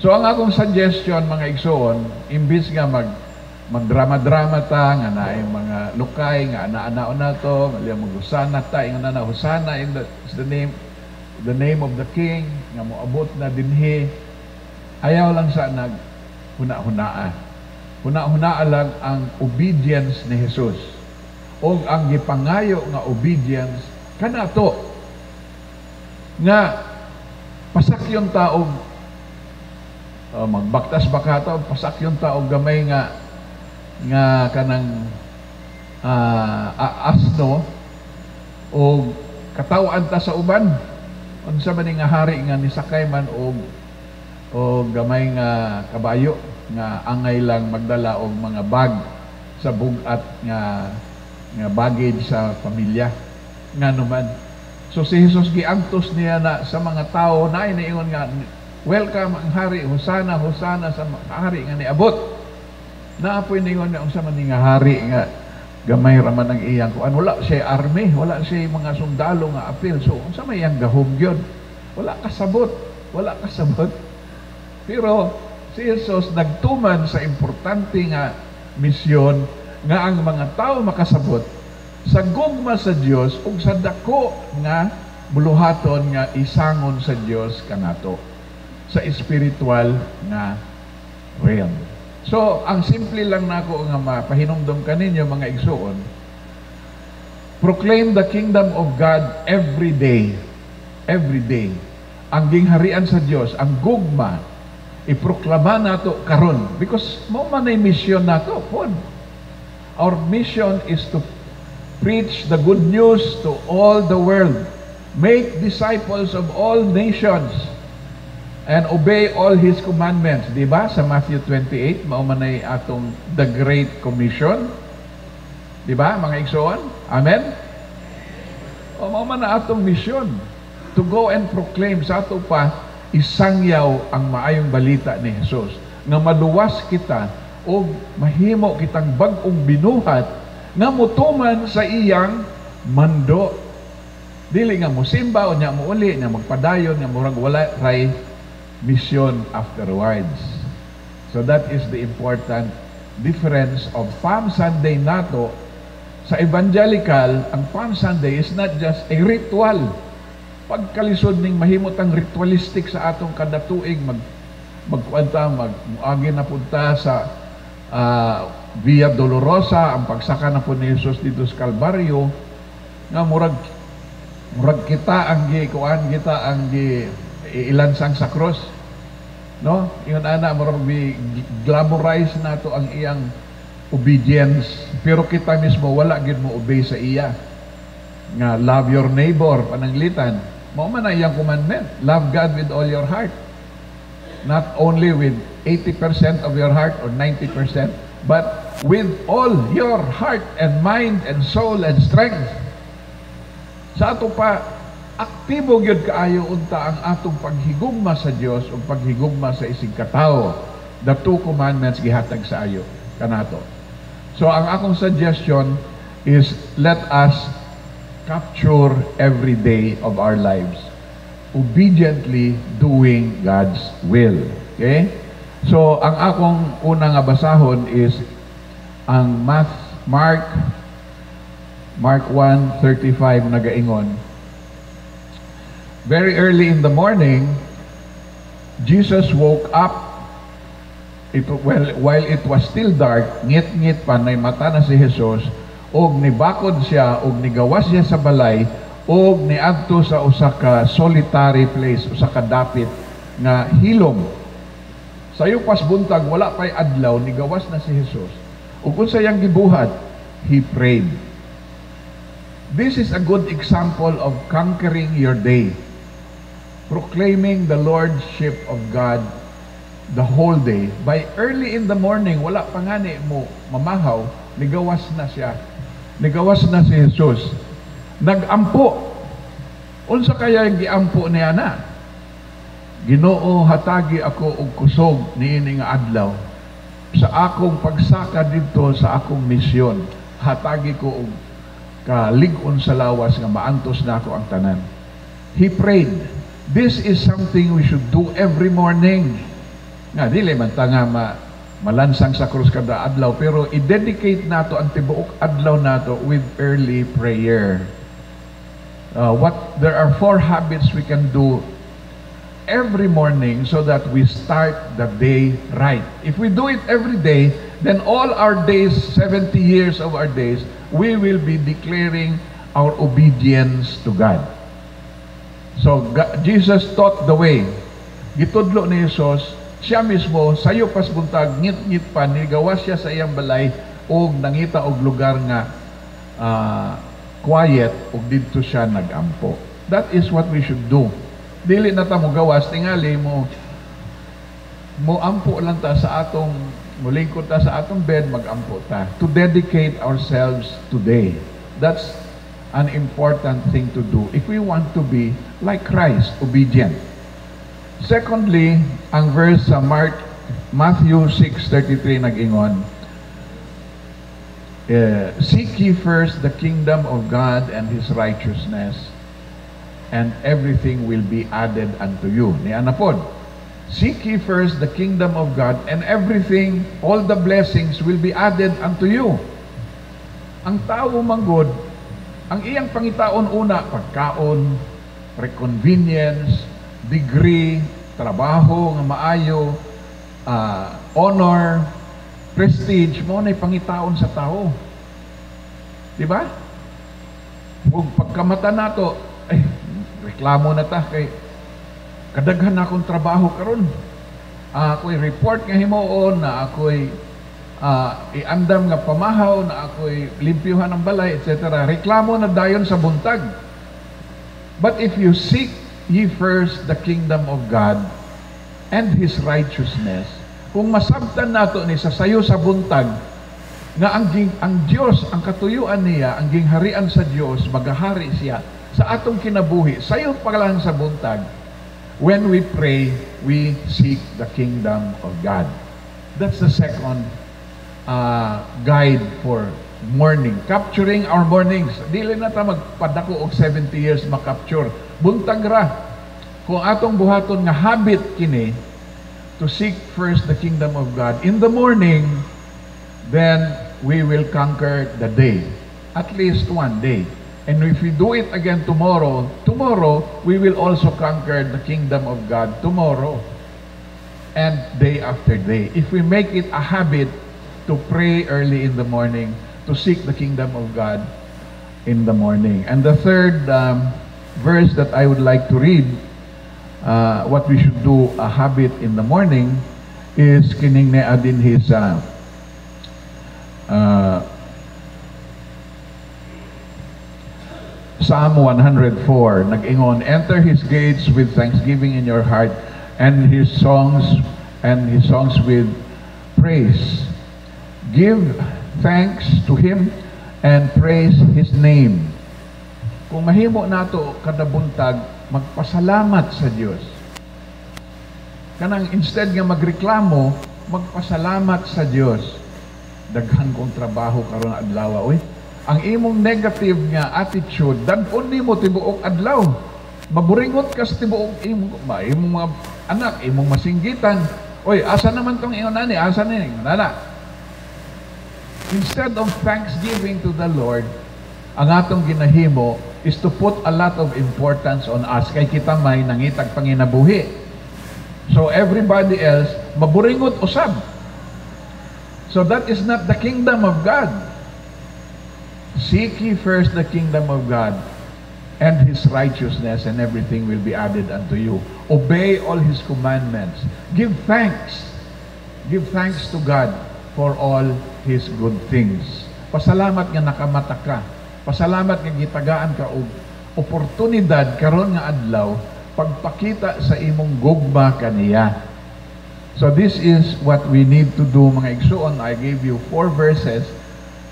So ang akong suggestion mga igsoon, imbis nga magdrama-drama ta nga naay mga lukay nga ana-anaon nato, nga maghusana ta, ingon na husana in the name of the King nga moabot na dinhi. Ayaw lang sa huna-hunaa. Huna-hunaa lang ang obedience ni Jesus. O ang gipangayo nga obedience kanato nga pasakyon taog magbaktas bakata o pasakyon ta og gamay nga kanang asno o katawaan ta sa uban. Unsa man nga hari nga nisakay man og gamay nga kabayo nga angay lang magdala og mga bag sa bugat nga baggage sa pamilya nga naman. So si Jesus giantos niya na sa mga tao na inaingon nga, welcome ang hari, hosana, hosana sa hari nga niabot. Naapoy ningon nga unsa man nga hari nga gamay raman ang iyang kuan. Wala siya army, wala siya mga sundalo nga apil. So unsa may iyang gahom gyud? Wala kasabot, wala kasabot. Pero si Jesus nagtuman sa importante nga misyon nga ang mga tao makasabot sa gugma sa Dios ug sa dako nga buluhaton nga isangon sa Dios kanato sa spiritual nga realm. So, ang simple lang nako nga mapahinumdom kaninyo mga igsoon, proclaim the kingdom of God every day. Every day. Ang gingharian sa Dios, ang gugma, iproklama nato karon because mo man ay mission nato pod. Our mission is to preach the good news to all the world, make disciples of all nations, and obey all His commandments. Diba? Sa Matthew 28, maumanay atong the Great Commission. Diba, mga igsoon? Amen? O maumana atong mission to go and proclaim sa ato pa isangyaw ang maayong balita ni Jesus nga maluwas kita o mahimo kitang bag-ong binuhat nga mutuman sa iyang mando. Dili nga musimba o nya muuli, nya magpadayon, nya murag wala ray mission afterwards. So that is the important difference of Palm Sunday nato sa evangelical. Ang Palm Sunday is not just a ritual. Pagkalisod ning mahimot ang ritualistic sa atong kada tuig magkuanta mag-agi na punta sa Via Dolorosa, ang pagsaka na po ni Jesus dito sa Kalbaryo, nga murag kita ang kuan kita ang ilansang sa cross, no? Yun ana murag glamorize nato ang iyang obedience, pero kita mismo wala gid mo obey sa iya. Nga love your neighbor, pananglitan. Mao man ang iyang commandment, love God with all your heart. Not only with 80% of your heart or 90%, but with all your heart and mind and soul and strength. Sa ato pa, aktibo gyud kaayo unta ang atong paghigugma sa Dios ug paghigugma sa isig katao. The two commandments gihatag sa ayo kanato. So ang akong suggestion is let us capture every day of our lives obediently doing God's will. Okay? So, ang akong unang basahon is ang Mark 1:35 nagaingon. Very early in the morning, Jesus woke up. While it was still dark, ngit-ngit pa nay mata na si Jesus, og nibakod siya, og nigawas siya sa balay, og niadto sa usa ka solitary place, usa ka dapit nga hilom. Sayo pas buntag, wala pa'y adlaw, nigawas na si Jesus. Ug kung sayang gibuhat, He prayed. This is a good example of conquering your day. Proclaiming the Lordship of God the whole day. By early in the morning, wala pa nga ni mo mamahaw, nigawas na siya. Nigawas na si Jesus. Nagampo. Unsa kaya yung giampo niya na? Ginoo, hatagi ako og kusog niini nga adlaw. Sa akong pagsaka dito sa akong misyon, hatagi ko og kalig-on sa lawas nga maantos na ako ang tanan. He prayed. This is something we should do every morning. Nga, dili man ta nga malansang sa krus kada adlaw, pero i-dedicate nato ang tibuok adlaw nato with early prayer. There are 4 habits we can do every morning so that we start the day right. If we do it every day, then all our days, 70 years of our days, we will be declaring our obedience to God. So Jesus taught the way. Gitudlo ni Jesus siya mismo, sayo pas buntag, ngit-ngit pa, nigawas siya sa iyang balay, o nangita og lugar nga quiet, o dito siya nagampo. That is what we should do. Dili na ta mo gawas, tingali mo ampo lang ta sa atong, mulingkod ta sa atong bed, magampo ta. To dedicate ourselves today. That's an important thing to do if we want to be like Christ, obedient. Secondly, ang verse sa Matthew 6:33 nag-ingon, seek ye first the kingdom of God and His righteousness, and everything will be added unto you. Ni anapod, seek ye first the kingdom of God, and everything, all the blessings will be added unto you. Ang tao manggod, ang iyang pangitaon una, pagkaon, reconvenience, degree, trabaho nga maayo, honor, prestige, mo na'y pangitaon sa tao. Diba? Huwag pagkamata nato, reklamo na ta kay kadaghan na akong trabaho karon. Ako'y report nga himuon, na ako'y iandam nga pamahaw, na ako'y limpyuhan ng balay, etc. Reklamo na dayon sa buntag. But if you seek ye first the kingdom of God and His righteousness, kung masabtan nato ni sasayo sa buntag, nga ang Diyos, ang katuyuan niya, ang gingharian sa Diyos, magahari siya sa atong kinabuhi, sayo pa lang sa buntag. When we pray, we seek the kingdom of God. That's the second guide for morning. Capturing our mornings. Dili na ta magpadako og 70 years makapture. Buntag ra. Kung atong buhaton nga habit kini, to seek first the kingdom of God in the morning, then we will conquer the day. At least one day. And if we do it again tomorrow, we will also conquer the kingdom of God tomorrow and day after day. If we make it a habit to pray early in the morning, to seek the kingdom of God in the morning. And the third verse that I would like to read, what we should do a habit in the morning, is kining ni adin his Psalm 104, nag-ingon, enter His gates with thanksgiving in your heart, and His songs with praise. Give thanks to Him and praise His name. Kung mahimo nato kada buntag, magpasalamat sa Dios. Kanang instead nga magreklamo, magpasalamat sa Dios. Daghan kong trabaho karon adlaw, oy. Ang imong negative nga attitude, dan-on nimo tibuok adlaw. Maburingot ka sa tibuok imong mga anak, imong masinggitan. Oy, asa naman tong ingon nani? Asa ni? Nana. Instead of thanksgiving to the Lord, ang atong ginahimo is to put a lot of importance on us. Kay kita may nangitag panginabuhi. So everybody else, maburingot usab. So that is not the kingdom of God. Seek ye first the kingdom of God and His righteousness, and everything will be added unto you. Obey all His commandments. Give thanks. Give thanks to God for all His good things. Pasalamat nga nakamata ka. Pasalamat nga gitagaan ka og oportunidad karon nga adlaw pagpakita sa imong gugma kaniya. So this is what we need to do, mga igsoon. I gave you 4 verses.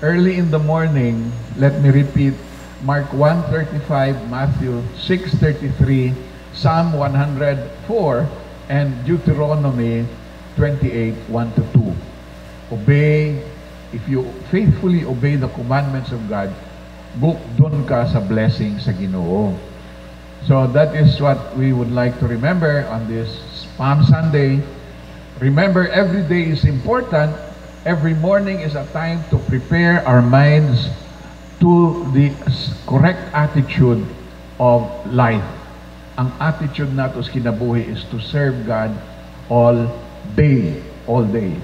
Early in the morning, let me repeat, Mark 1:35, Matthew 6:33, Psalm 104, and Deuteronomy 28:1-2. Obey, if you faithfully obey the commandments of God, doon ka sa blessing sa Ginoo. So that is what we would like to remember on this Palm Sunday. Remember, every day is important. Every morning is a time to prepare our minds to the correct attitude of life. Ang attitude nato sa kinabuhi is to serve God all day.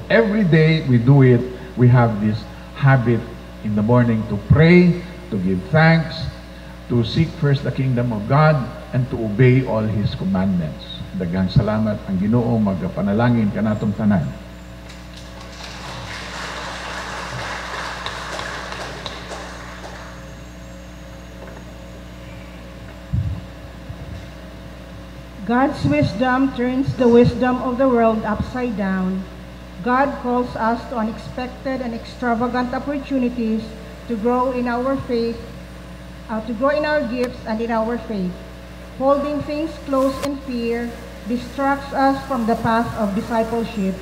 Every day we do it. We have this habit in the morning to pray, to give thanks, to seek first the kingdom of God, and to obey all His commandments. Daghang salamat ang Ginoo, magapanalangin kanatong tanan. God's wisdom turns the wisdom of the world upside down. God calls us to unexpected and extravagant opportunities to grow in our faith, to grow in our gifts and in our faith. Holding things close in fear distracts us from the path of discipleship,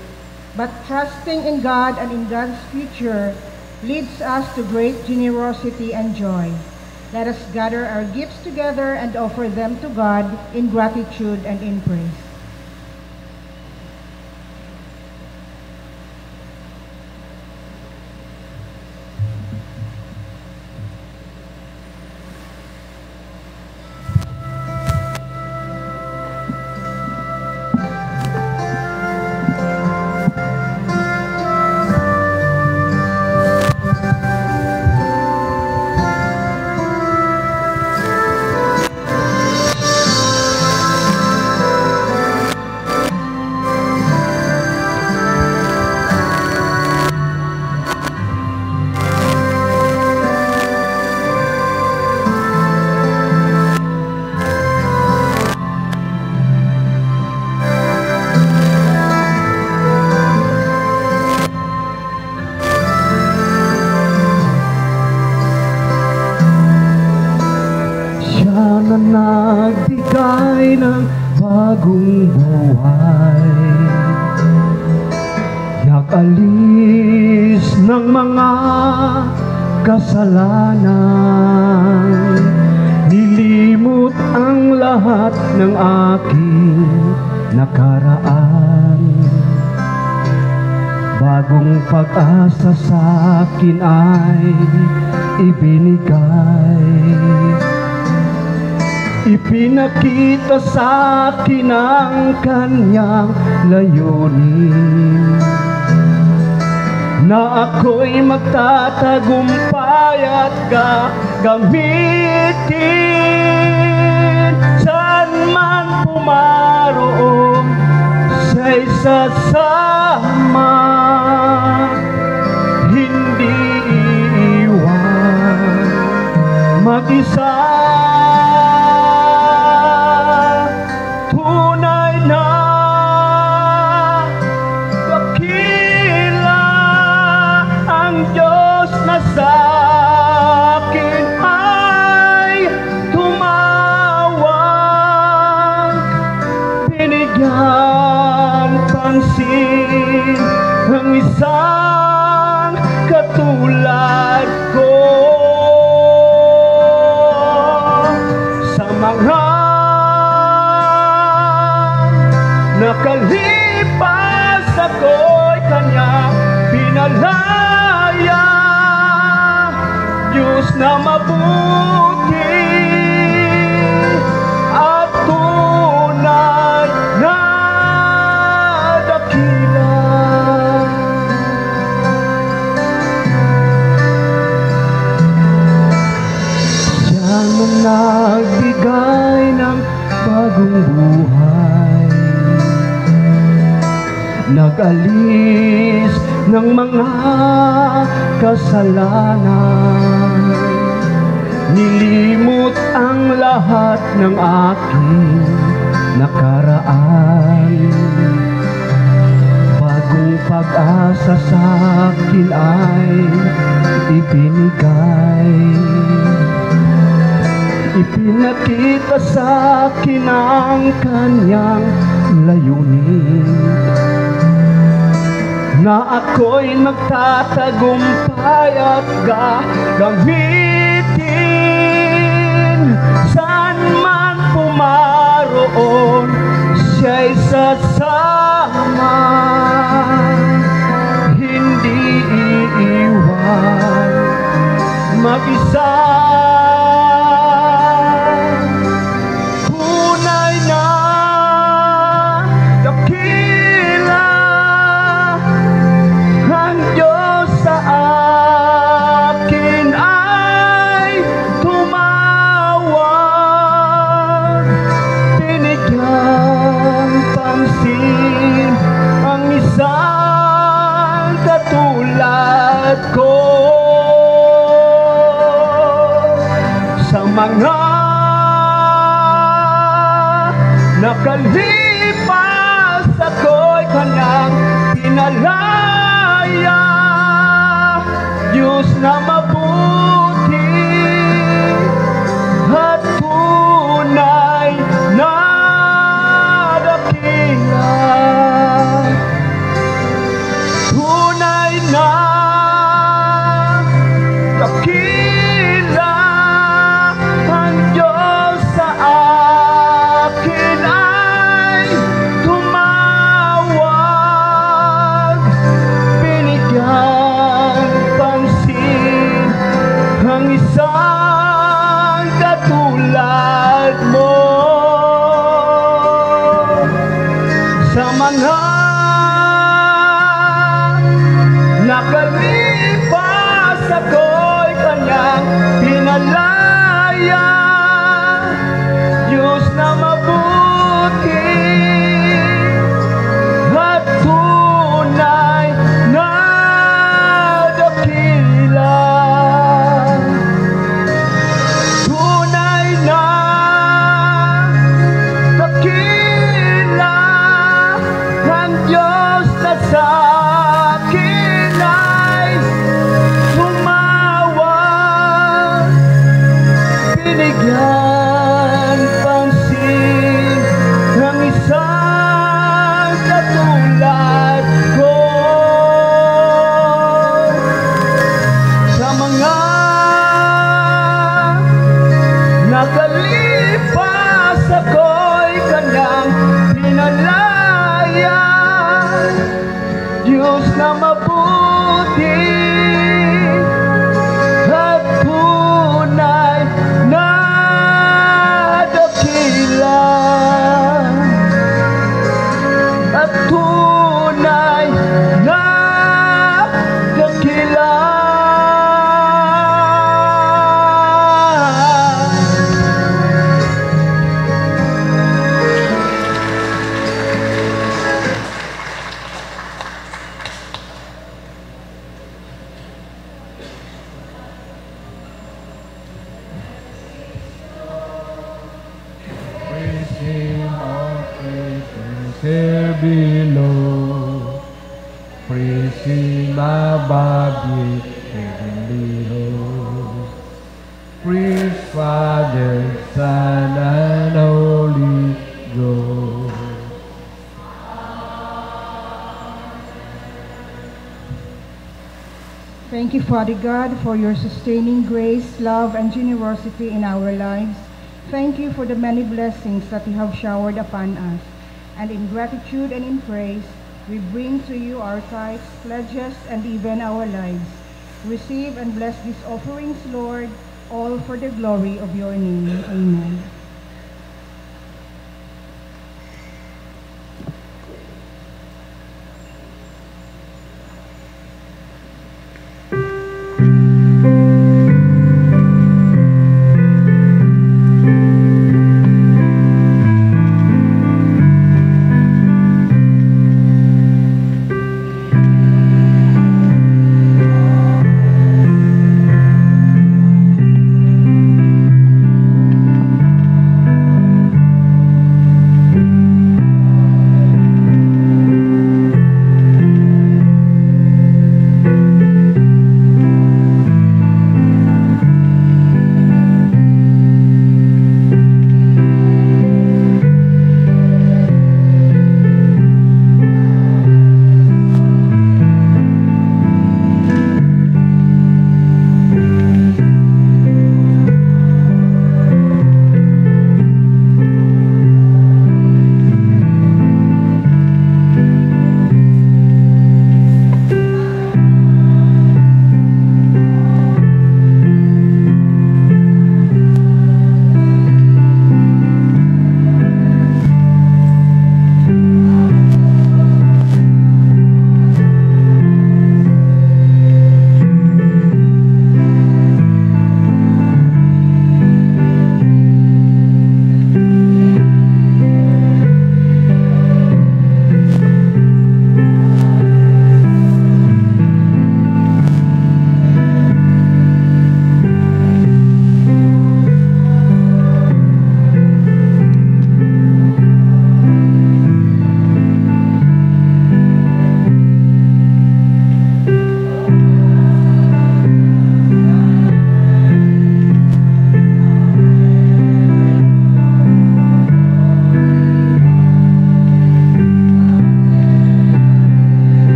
but trusting in God and in God's future leads us to great generosity and joy. Let us gather our gifts together and offer them to God in gratitude and in praise. Nagbigay ng bagong buhay, nakalis ng mga kasalanan, nilimot ang lahat ng aking nakaraan. Bagong pag-asa sa akin ay ibinigay, ipinakita sa akin ang kanyang layunin, na ako'y magtatagumpay at gagamitin. Saan man pumaroon, siya'y sasama, hindi iiwan mag-isa. Pansin ang isang katulad ko sa mga nakalipas, ako'y kanyang pinalaya. Diyos na mabuti at tunay na nagbigay ng bagong buhay, nag-alis ng mga kasalanan, nilimot ang lahat ng aking nakaraan. Bagong pag-asa sa akin ay ibinigay, ipinakita sa akin ang kanyang layunin, na ako'y magtatagumpay at gagamitin. Saan man pumaroon, siya'y sasama, hindi iiwan mag-isa. Binigyan mga nakalipas ako'y kanyang pinalaya. Diyos na mabuti at tunay na dakila, tunay na dakila ang Diyos sa akin ay tumawag, binigyan pansin ang isang katulad mo. Sa mga nakalipas ako'y kanyang pinalaya. Diyos na mabuti at tunay na dakila, tunay na dakila ang Diyos na sa akin ay tumawag, binigyan pansin ng isang katulad ko. Sa mga nakalipas ako'y kanyang pinalaya. Diyos na mabuti at tunay na dakila, at tunay na dakila. Praise Him, all creatures here below. Praise Him above the heavenly host. Praise Father, Son, and Holy Ghost. Thank you, Father God, for your sustaining grace, love, and generosity in our lives. Thank you for the many blessings that you have showered upon us. And in gratitude and in praise, we bring to you our tithes, pledges, and even our lives. Receive and bless these offerings, Lord, all for the glory of your name. Amen.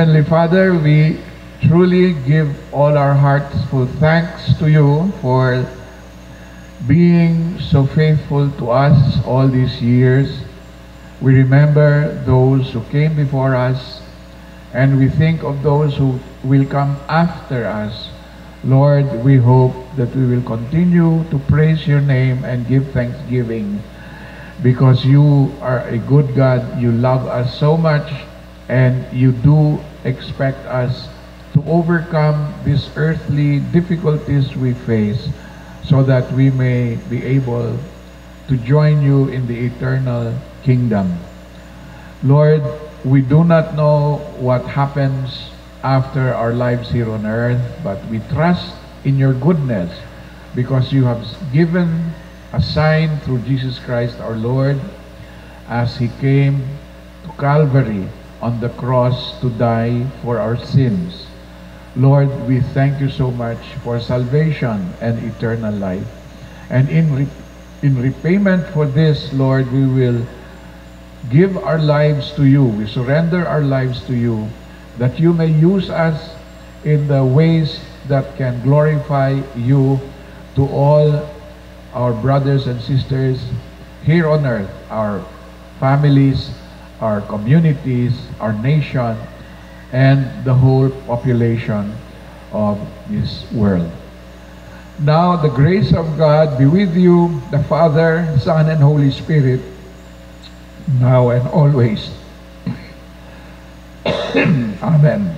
Heavenly Father, we truly give all our hearts full thanks to you for being so faithful to us all these years. We remember those who came before us, and we think of those who will come after us. Lord, we hope that we will continue to praise your name and give thanksgiving, because you are a good God. You love us so much, and you do expect us to overcome these earthly difficulties we face, so that we may be able to join you in the eternal kingdom. Lord, we do not know what happens after our lives here on earth, but we trust in your goodness, because you have given a sign through Jesus Christ our Lord, as he came to Calvary on the cross to die for our sins. Lord, we thank you so much for salvation and eternal life. And in repayment for this, Lord, we will give our lives to you. We surrender our lives to you, that you may use us in the ways that can glorify you to all our brothers and sisters here on earth, our families, our communities, our nation, and the whole population of this world. Now, the grace of God be with you, the Father, Son, and Holy Spirit, now and always. Amen.